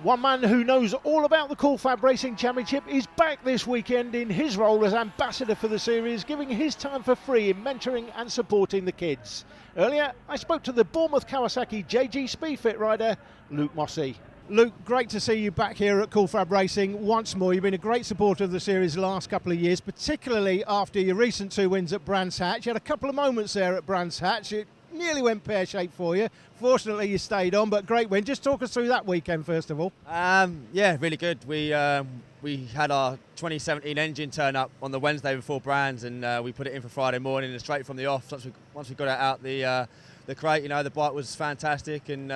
One man who knows all about the Cool FAB-Racing Championship is back this weekend in his role as ambassador for the series, giving his time for free in mentoring and supporting the kids. Earlier, I spoke to the Bournemouth Kawasaki JG Speedfit rider, Luke Mossey. Luke, great to see you back here at Cool FAB-Racing once more. You've been a great supporter of the series the last couple of years, particularly after your recent 2 wins at Brands Hatch. You had a couple of moments there at Brands Hatch. It nearly went pear-shaped for you. Fortunately, you stayed on, but great win. Just talk us through that weekend, first of all. Yeah, really good. We had our 2017 engine turn up on the Wednesday before Brands, and we put it in for Friday morning and straight from the off. Once we got it out the crate, the bike was fantastic, and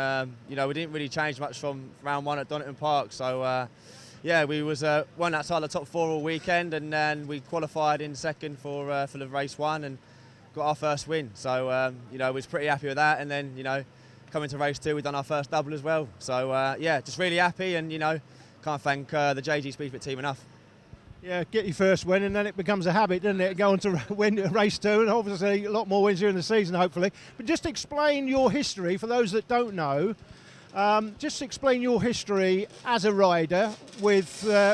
we didn't really change much from round 1 at Donington Park. So yeah, we won outside the top 4 all weekend, and then we qualified in second for the race 1 and got our first win. So we was pretty happy with that, and then coming to race 2, we've done our first double as well. So yeah, just really happy, and can't thank the JG Speedfit team enough. Yeah, get your first win and then it becomes a habit, doesn't it? Go on to win race 2 and obviously a lot more wins during the season, hopefully. But just explain your history for those that don't know. Just explain your history as a rider with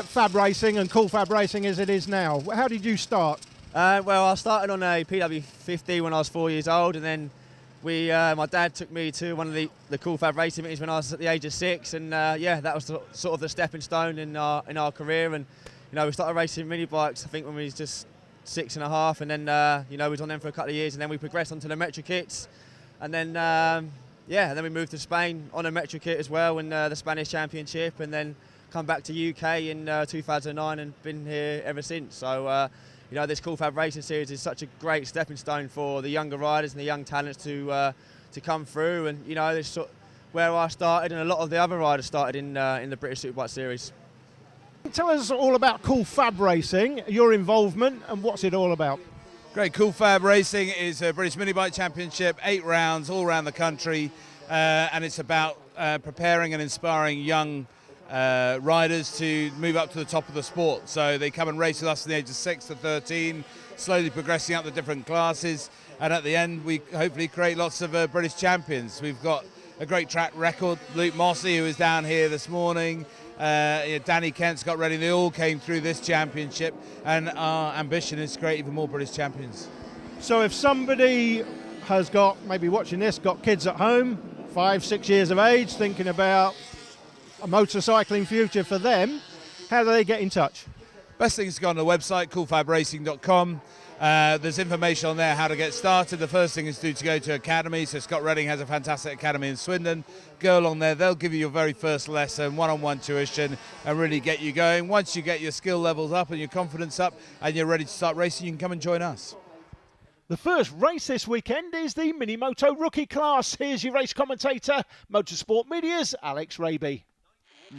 Fab Racing and Cool FAB-Racing as it is now. How did you start? Well, I started on a PW50 when I was 4 years old, and then my dad took me to one of the Cool FAB-Racing meetings when I was at the age of 6, and yeah, that was sort of the stepping stone in our career. And we started racing mini bikes, I think, when we was just 6.5, and then we was on them for a couple of years, and then we progressed onto the Metro kits, and then yeah, and then we moved to Spain on a Metro kit as well, in the Spanish Championship, and then come back to UK in 2009 and been here ever since. So this Cool FAB-Racing series is such a great stepping stone for the younger riders and the young talents to come through, and this sort of where I started, and a lot of the other riders started in the British Superbike series. Tell us all about Cool FAB-Racing, your involvement, and what's it all about? Great. Cool FAB-Racing is a British mini bike championship, 8 rounds all around the country, and it's about preparing and inspiring young riders to move up to the top of the sport. So they come and race with us from the age of 6 to 13, slowly progressing up the different classes, and at the end we hopefully create lots of British champions. We've got a great track record. Luke Mossey, who was down here this morning, Danny Kent's got ready. They all came through this championship, and our ambition is to create even more British champions. So if somebody has got, maybe watching this, got kids at home, 5, 6 years of age, thinking about a motorcycling future for them, how do they get in touch? Best thing is to go on the website, coolfabracing.com. There's information on there how to get started. The first thing is to go to academy. So Scott Redding has a fantastic academy in Swindon. Go along there, they'll give you your very first lesson, one-on-one tuition, and really get you going. Once you get your skill levels up and your confidence up and you're ready to start racing, you can come and join us. The first race this weekend is the Minimoto rookie class. Here's your race commentator, Motorsport Media's Alex Raby.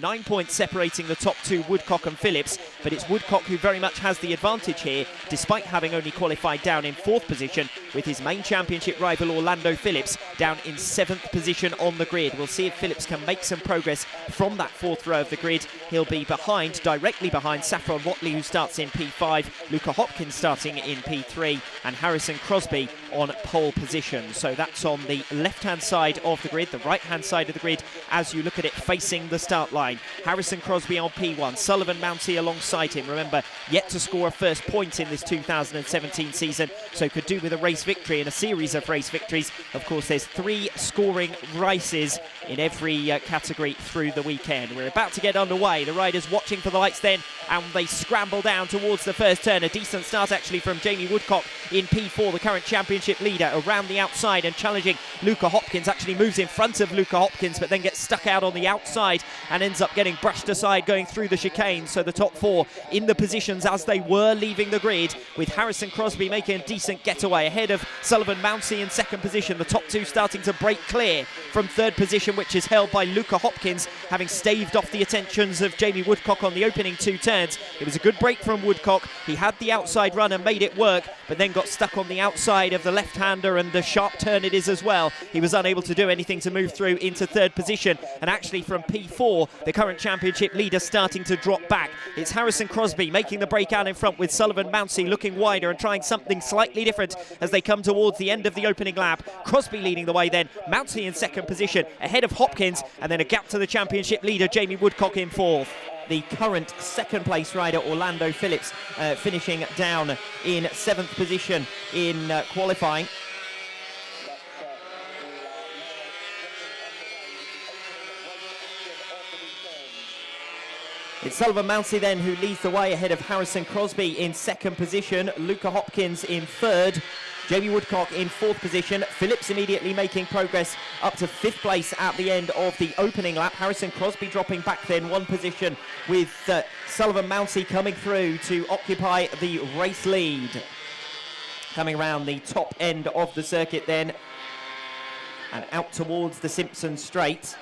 9 points separating the top 2, Woodcock and Phillips, but it's Woodcock who very much has the advantage here, despite having only qualified down in 4th position, with his main championship rival Orlando Phillips down in 7th position on the grid. We'll see if Phillips can make some progress from that 4th row of the grid. He'll be directly behind Saffron Watley, who starts in P5, Luca Hopkins starting in P3, and Harrison Crosby on pole position. So that's on the left-hand side of the grid, the right-hand side of the grid, as you look at it facing the start line. Harrison Crosby on P1, Sullivan Mountey alongside him. Remember, yet to score a first point in this 2017 season, so could do with a race victory and a series of race victories. Of course, there's 3 scoring races in every category through the weekend. We're about to get underway. The riders watching for the lights then, and they scramble down towards the first turn. A decent start actually from Jamie Woodcock in P4, the current championship leader, around the outside and challenging Luca Hopkins. Actually moves in front of Luca Hopkins, but then gets stuck out on the outside and ends up getting brushed aside going through the chicane. So the top 4 in the positions as they were leaving the grid, with Harrison Crosby making a decent getaway ahead of Sullivan Mountey in 2nd position. The top 2 starting to break clear from 3rd position, which is held by Luca Hopkins, having staved off the attentions of Jamie Woodcock on the opening 2 turns. It was a good break from Woodcock. He had the outside run and made it work, but then got stuck on the outside of the left-hander, and the sharp turn it is as well. he was unable to do anything to move through into third position. And actually from P4, the current championship leader starting to drop back. It's Harrison Crosby making the break out in front, with Sullivan Mouncey looking wider and trying something slightly different as they come towards the end of the opening lap. Crosby leading the way then, Mouncey in second position, ahead of Hopkins, and then a gap to the championship leader, Jamie Woodcock, in fourth. The current second place rider, Orlando Phillips, finishing down in seventh position in qualifying. It's Sullivan Mouncey then who leads the way ahead of Harrison Crosby in second position, Luca Hopkins in third, Jamie Woodcock in fourth position. Phillips immediately making progress up to fifth place at the end of the opening lap. Harrison Crosby dropping back then one position, with Sullivan Mouncey coming through to occupy the race lead. Coming around the top end of the circuit then and out towards the Simpson Straight.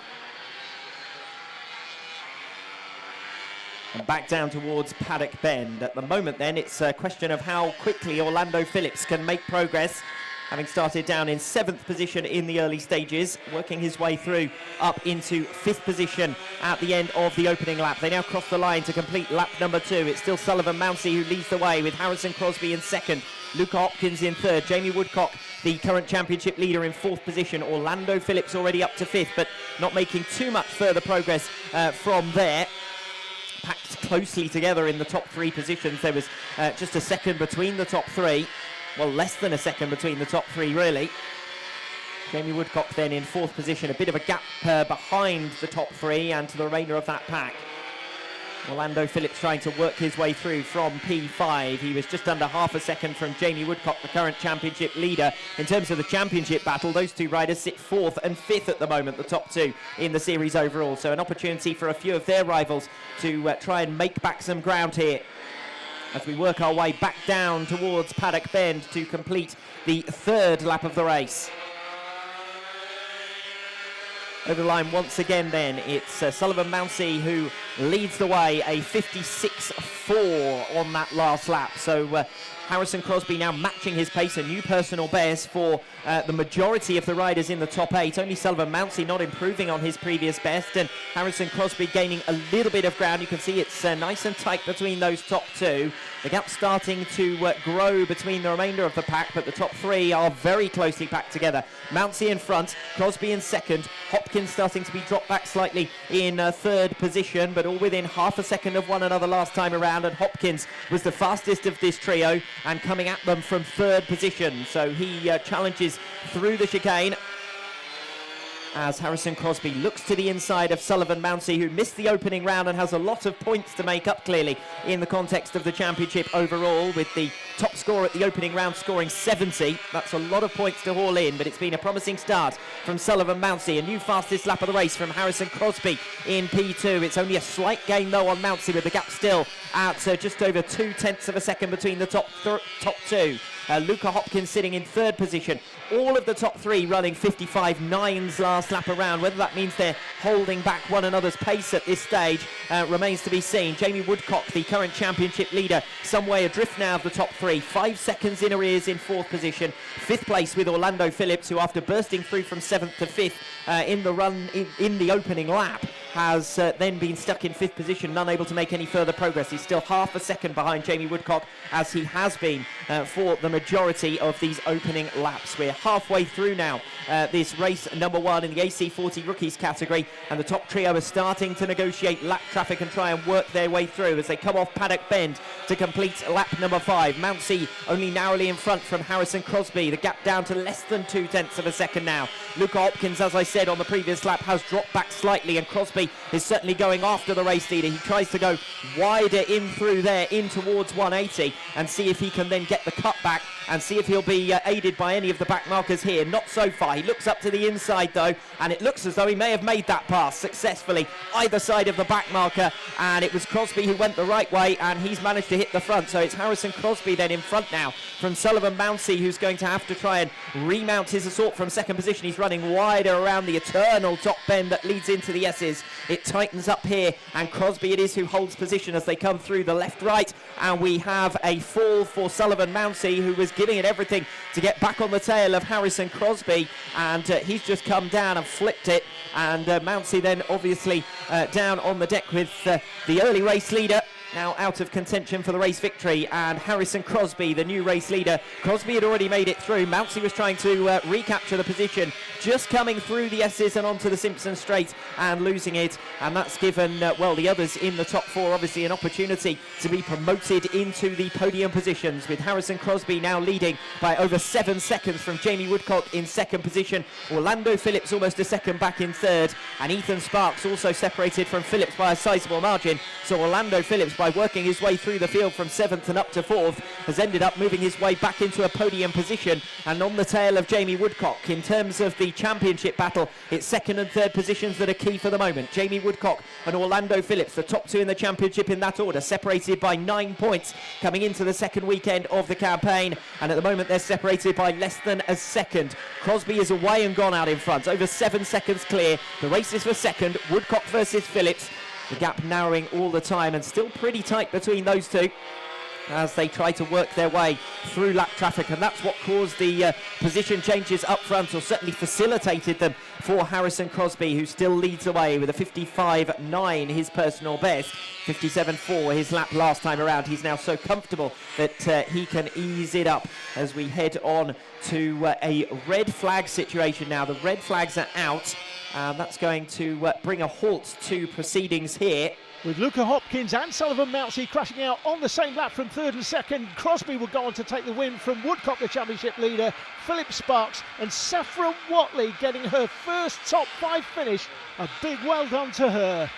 And back down towards Paddock Bend. At the moment then, it's a question of how quickly Orlando Phillips can make progress, having started down in seventh position in the early stages, working his way through up into fifth position at the end of the opening lap. They now cross the line to complete lap number 2. It's still Sullivan Mouncey who leads the way, with Harrison Crosby in second, Luca Hopkins in third, Jamie Woodcock, the current championship leader, in fourth position. Orlando Phillips already up to fifth, but not making too much further progress from there. Packed closely together in the top three positions. There was just a second between the top three. Well, less than a second between the top three, really. Jamie Woodcock then in fourth position, a bit of a gap behind the top three and to the remainder of that pack. Orlando Phillips trying to work his way through from P5. He was just under half a second from Jamie Woodcock, the current championship leader. In terms of the championship battle, those two riders sit fourth and fifth at the moment, the top two in the series overall. So an opportunity for a few of their rivals to try and make back some ground here as we work our way back down towards Paddock Bend to complete the third lap of the race. Over the line once again then, it's Sullivan Mouncey who leads the way, a 56.4 on that last lap. So Harrison Crosby now matching his pace, a new personal best for the majority of the riders in the top 8. Only Sullivan Mouncey not improving on his previous best, and Harrison Crosby gaining a little bit of ground. You can see it's nice and tight between those top two. The gap starting to grow between the remainder of the pack, but the top three are very closely packed together. Mouncey in front, Crosby in second, Hopkins starting to be dropped back slightly in third position, but all within half a second of one another last time around, and Hopkins was the fastest of this trio and coming at them from third position. So he challenges through the chicane as Harrison Crosby looks to the inside of Sullivan Mouncey, who missed the opening round and has a lot of points to make up clearly in the context of the championship overall, with the top score at the opening round scoring 70. That's a lot of points to haul in, but it's been a promising start from Sullivan Mouncey. A new fastest lap of the race from Harrison Crosby in P2. It's only a slight gain though on Mouncey, with the gap still at just over 0.2 of a second between the top two. Luca Hopkins sitting in third position. All of the top three running 55.9s last lap around. Whether that means they're holding back one another's pace at this stage remains to be seen. Jamie Woodcock, the current championship leader, some way adrift now of the top three. 5 seconds in arrears in fourth position. Fifth place with Orlando Phillips, who after bursting through from seventh to fifth in the run in the opening lap, has then been stuck in fifth position, unable to make any further progress. He's still half a second behind Jamie Woodcock, as he has been for the majority of these opening laps. We're halfway through now this race number 1 in the AC40 Rookies category, and the top trio are starting to negotiate lap traffic and try and work their way through as they come off Paddock Bend to complete lap number 5. Mouncey only narrowly in front from Harrison Crosby, the gap down to less than 0.2 of a second now. Luca Hopkins, as I said on the previous lap, has dropped back slightly, and Crosby is certainly going after the race leader. He tries to go wider in through there, in towards 180, and see if he can then get the cut back and see if he'll be aided by any of the back markers here. Not so far. He looks up to the inside though, and it looks as though he may have made that pass successfully either side of the back marker, and it was Crosby who went the right way, and he's managed to hit the front. So it's Harrison Crosby then in front now from Sullivan Mouncey, who's going to have to try and remount his assault from second position. He's running wider around the eternal top bend that leads into the S's. It tightens up here, and Crosby it is who holds position as they come through the left-right, and we have a fall for Sullivan Mouncey, who was giving it everything to get back on the tail of Harrison Crosby, and he's just come down and flipped it, and Mountsey then obviously down on the deck with the early race leader now out of contention for the race victory, and Harrison Crosby, the new race leader. Crosby had already made it through. Mountsey was trying to recapture the position, just coming through the S's and onto the Simpson Straight and losing it, and that's given well, the others in the top four obviously an opportunity to be promoted into the podium positions, with Harrison Crosby now leading by over 7 seconds from Jamie Woodcock in second position. Orlando Phillips almost a second back in third, and Ethan Sparks also separated from Phillips by a sizable margin. So Orlando Phillips, by working his way through the field from 7th and up to 4th, has ended up moving his way back into a podium position and on the tail of Jamie Woodcock. In terms of the championship battle, it's second and third positions that are key for the moment. Jamie Woodcock and Orlando Phillips, the top two in the championship in that order, separated by 9 points coming into the second weekend of the campaign, and at the moment they're separated by less than a second. Crosby is away and gone out in front, over 7 seconds clear. The race is for second, Woodcock versus Phillips. The gap narrowing all the time and still pretty tight between those two as they try to work their way through lap traffic, and that's what caused the position changes up front, or certainly facilitated them for Harrison Crosby, who still leads away with a 55.9, his personal best, 57.4 his lap last time around. He's now so comfortable that he can ease it up as we head on to a red flag situation now. The red flags are out, and that's going to bring a halt to proceedings here, with Luca Hopkins and Sullivan Mountsey crashing out on the same lap from third and second. Crosby will go on to take the win from Woodcock, the championship leader, Philip Sparks, and Saffron Watley getting her first top 5 finish. A big well done to her.